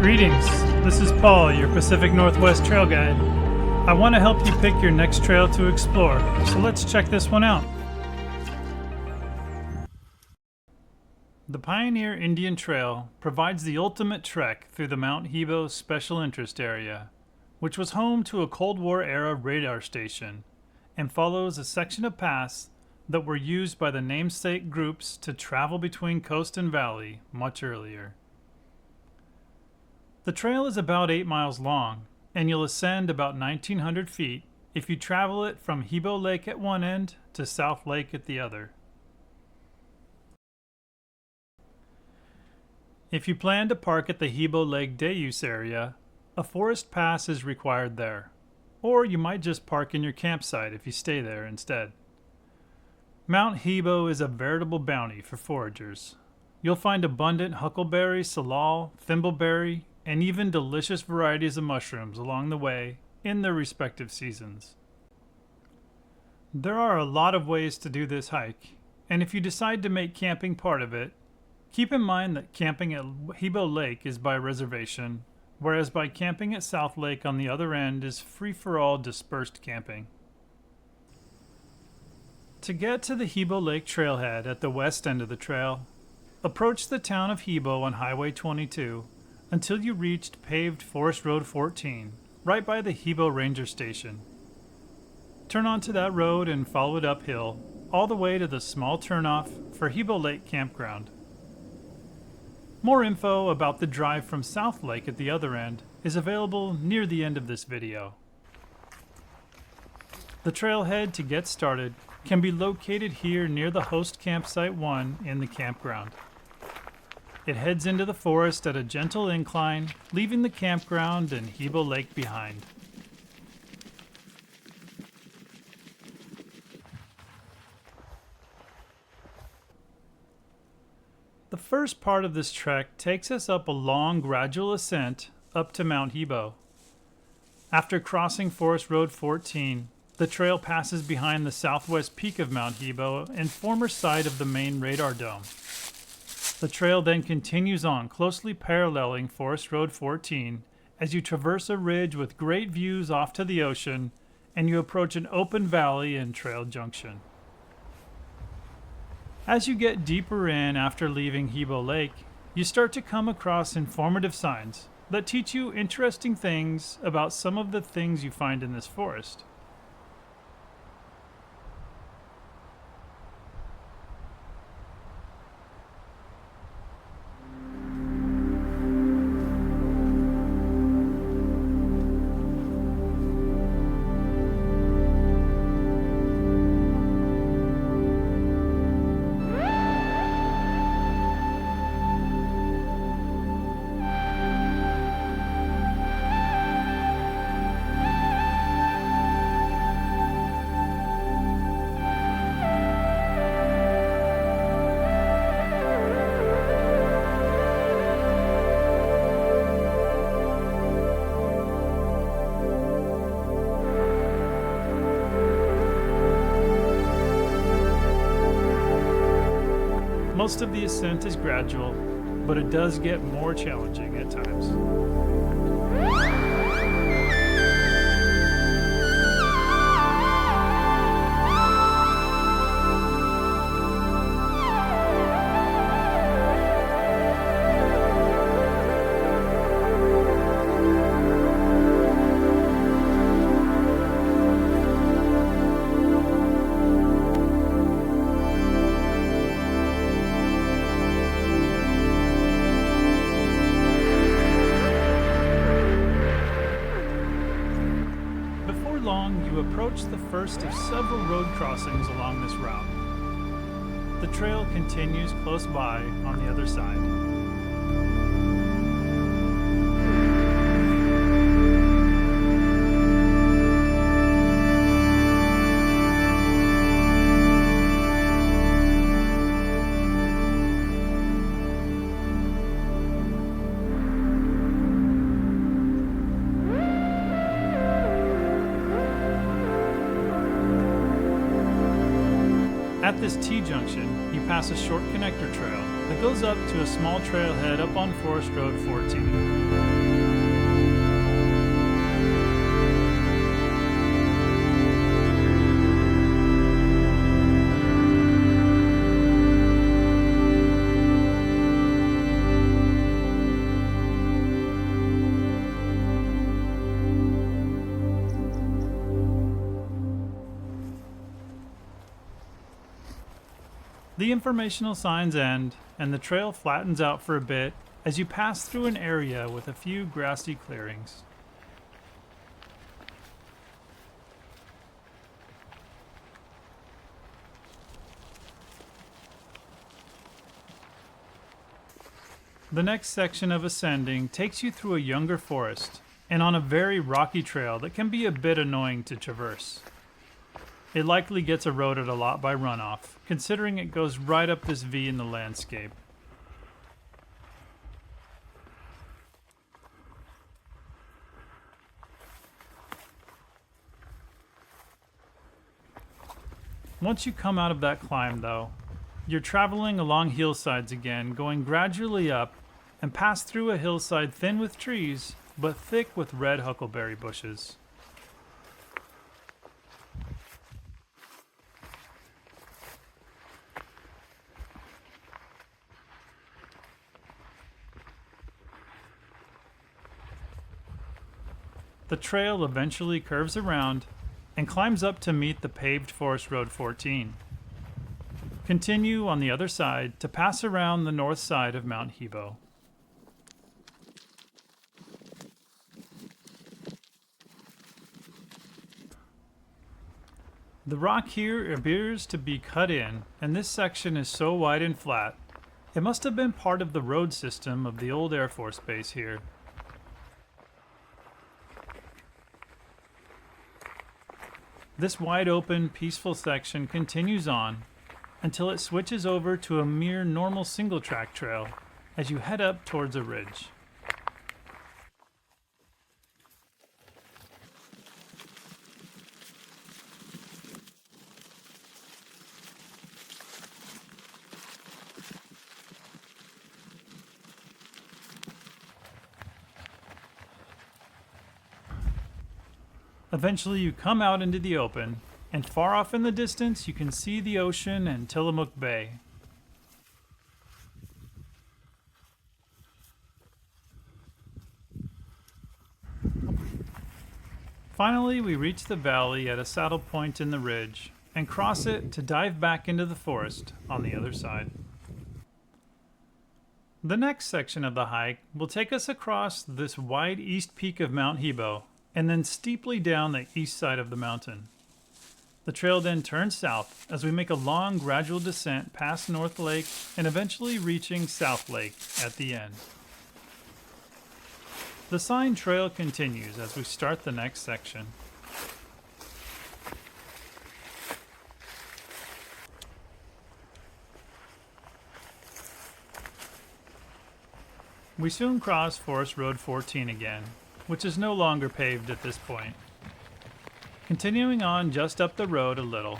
Greetings, this is Paul, your Pacific Northwest trail guide. I want to help you pick your next trail to explore, so let's check this one out. The Pioneer Indian Trail provides the ultimate trek through the Mt Hebo Special Interest Area, which was home to a Cold War-era radar station, and follows a section of paths that were used by the namesake groups to travel between coast and valley much earlier. The trail is about 8 miles long, and you'll ascend about 1,900 feet if you travel it from Hebo Lake at one end to South Lake at the other. If you plan to park at the Hebo Lake day use area, a forest pass is required there, or you might just park in your campsite if you stay there instead. Mt Hebo is a veritable bounty for foragers. You'll find abundant huckleberry, salal, thimbleberry, and even delicious varieties of mushrooms along the way in their respective seasons. There are a lot of ways to do this hike, and if you decide to make camping part of it, keep in mind that camping at Hebo Lake is by reservation, whereas by camping at South Lake on the other end is free-for-all dispersed camping. To get to the Hebo Lake trailhead at the west end of the trail, approach the town of Hebo on Highway 22 until you reached paved Forest Road 14, right by the Hebo Ranger Station. Turn onto that road and follow it uphill, all the way to the small turnoff for Hebo Lake Campground. More info about the drive from South Lake at the other end is available near the end of this video. The trailhead to get started can be located here near the host campsite 1 in the campground. It heads into the forest at a gentle incline, leaving the campground and Hebo Lake behind. The first part of this trek takes us up a long, gradual ascent up to Mt Hebo. After crossing Forest Road 14, the trail passes behind the southwest peak of Mt Hebo and former site of the main radar dome. The trail then continues on, closely paralleling Forest Road 14 as you traverse a ridge with great views off to the ocean and you approach an open valley and trail junction. As you get deeper in after leaving Hebo Lake, you start to come across informative signs that teach you interesting things about some of the things you find in this forest. Most of the ascent is gradual, but it does get more challenging at times. You approach the first of several road crossings along this route. The trail continues close by on the other side. At this T-junction, you pass a short connector trail that goes up to a small trailhead up on Forest Road 14. The informational signs end, and the trail flattens out for a bit as you pass through an area with a few grassy clearings. The next section of ascending takes you through a younger forest and on a very rocky trail that can be a bit annoying to traverse. It likely gets eroded a lot by runoff, considering it goes right up this V in the landscape. Once you come out of that climb, though, you're traveling along hillsides again, going gradually up, and pass through a hillside thin with trees, but thick with red huckleberry bushes. The trail eventually curves around and climbs up to meet the paved Forest Road 14. Continue on the other side to pass around the north side of Mt Hebo. The rock here appears to be cut in, and this section is so wide and flat, it must have been part of the road system of the old Air Force Base here. This wide open, peaceful section continues on until it switches over to a mere normal single track trail as you head up towards a ridge. Eventually you come out into the open, and far off in the distance you can see the ocean and Tillamook Bay. Finally, we reach the valley at a saddle point in the ridge, and cross it to dive back into the forest on the other side. The next section of the hike will take us across this wide east peak of Mt Hebo, and then steeply down the east side of the mountain. The trail then turns south as we make a long, gradual descent past North Lake and eventually reaching South Lake at the end. The sign trail continues as we start the next section. We soon cross Forest Road 14 again, which is no longer paved at this point. Continuing on just up the road a little.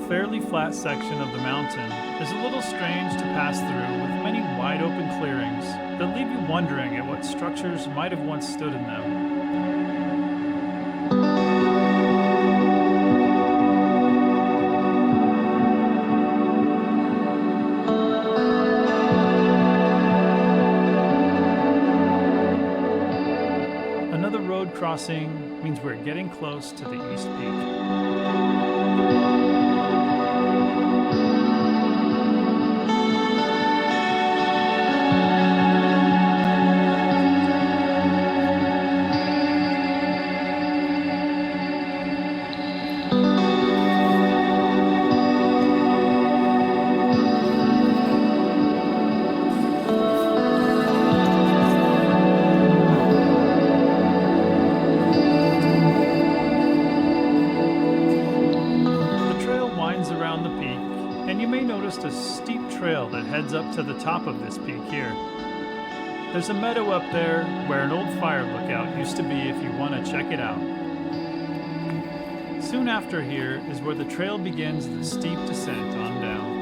Fairly flat section of the mountain is a little strange to pass through with many wide open clearings that leave you wondering at what structures might have once stood in them. Another road crossing means we're getting close to the East Peak. noticed a steep trail that heads up to the top of this peak here. There's a meadow up there where an old fire lookout used to be if you want to check it out. Soon after here is where the trail begins the steep descent on down.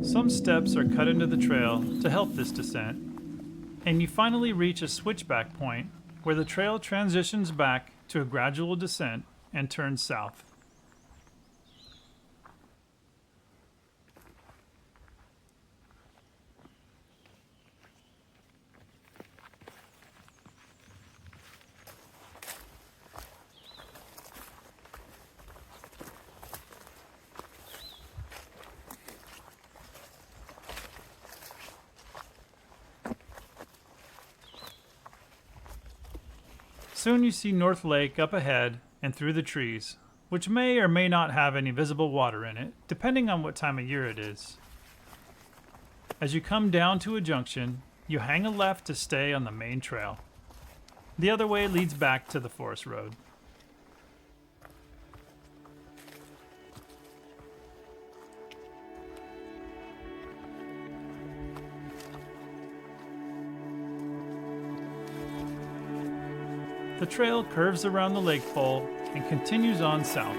Some steps are cut into the trail to help this descent, and you finally reach a switchback point where the trail transitions back to a gradual descent and turns south. Soon you see North Lake up ahead and through the trees, which may or may not have any visible water in it, depending on what time of year it is. As you come down to a junction, you hang a left to stay on the main trail. The other way leads back to the forest road. The trail curves around the lake bowl and continues on south.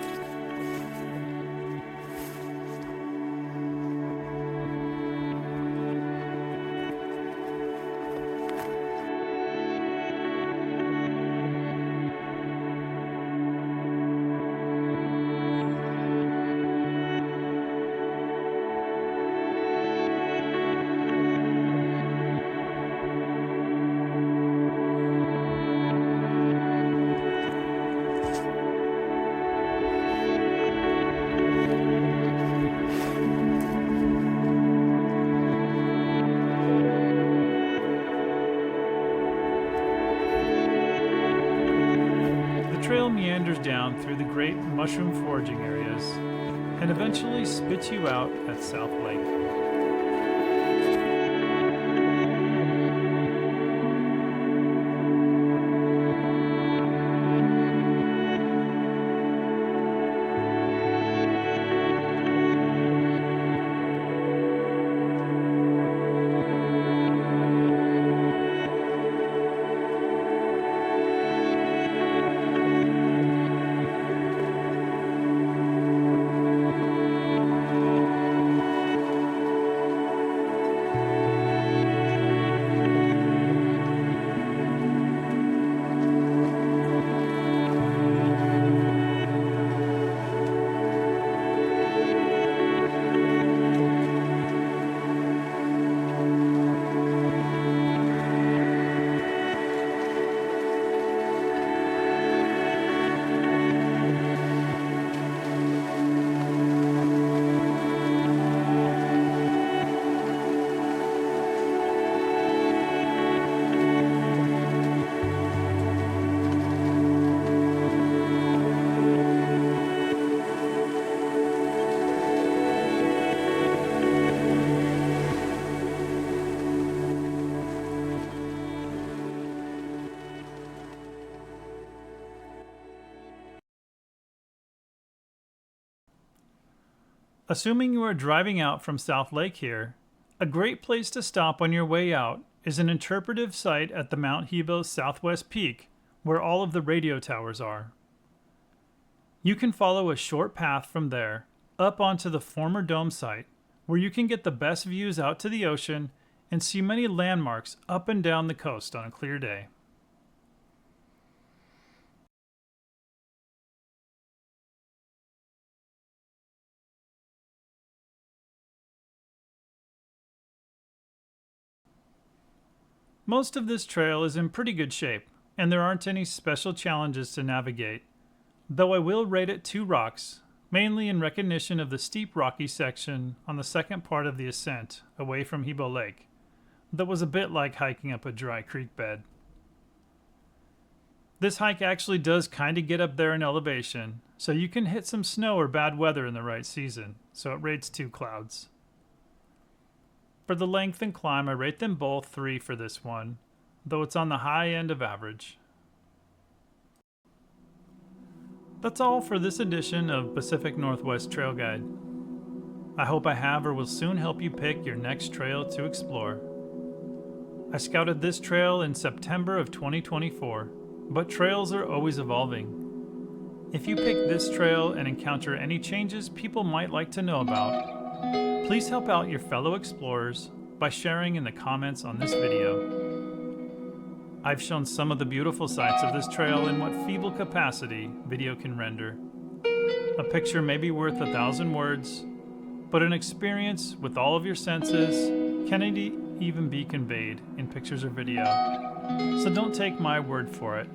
The trail meanders down through the great mushroom foraging areas and eventually spits you out at South Lake. Assuming you are driving out from South Lake here, a great place to stop on your way out is an interpretive site at the Mt Hebo southwest peak, where all of the radio towers are. You can follow a short path from there up onto the former dome site, where you can get the best views out to the ocean and see many landmarks up and down the coast on a clear day. Most of this trail is in pretty good shape, and there aren't any special challenges to navigate, though I will rate it 2 rocks mainly in recognition of the steep rocky section on the second part of the ascent away from Hebo Lake that was a bit like hiking up a dry creek bed. This hike actually does kind of get up there in elevation, so you can hit some snow or bad weather in the right season, so it rates 2 clouds. For the length and climb, I rate them both 3 for this one, though it's on the high end of average. That's all for this edition of Pacific Northwest Trail Guide. I hope I have or will soon help you pick your next trail to explore. I scouted this trail in September of 2024, but trails are always evolving. If you pick this trail and encounter any changes people might like to know about, please help out your fellow explorers by sharing in the comments on this video. I've shown some of the beautiful sights of this trail in what feeble capacity video can render. A picture may be worth 1,000 words, but an experience with all of your senses can even be conveyed in pictures or video. So don't take my word for it.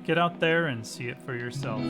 Get out there and see it for yourself.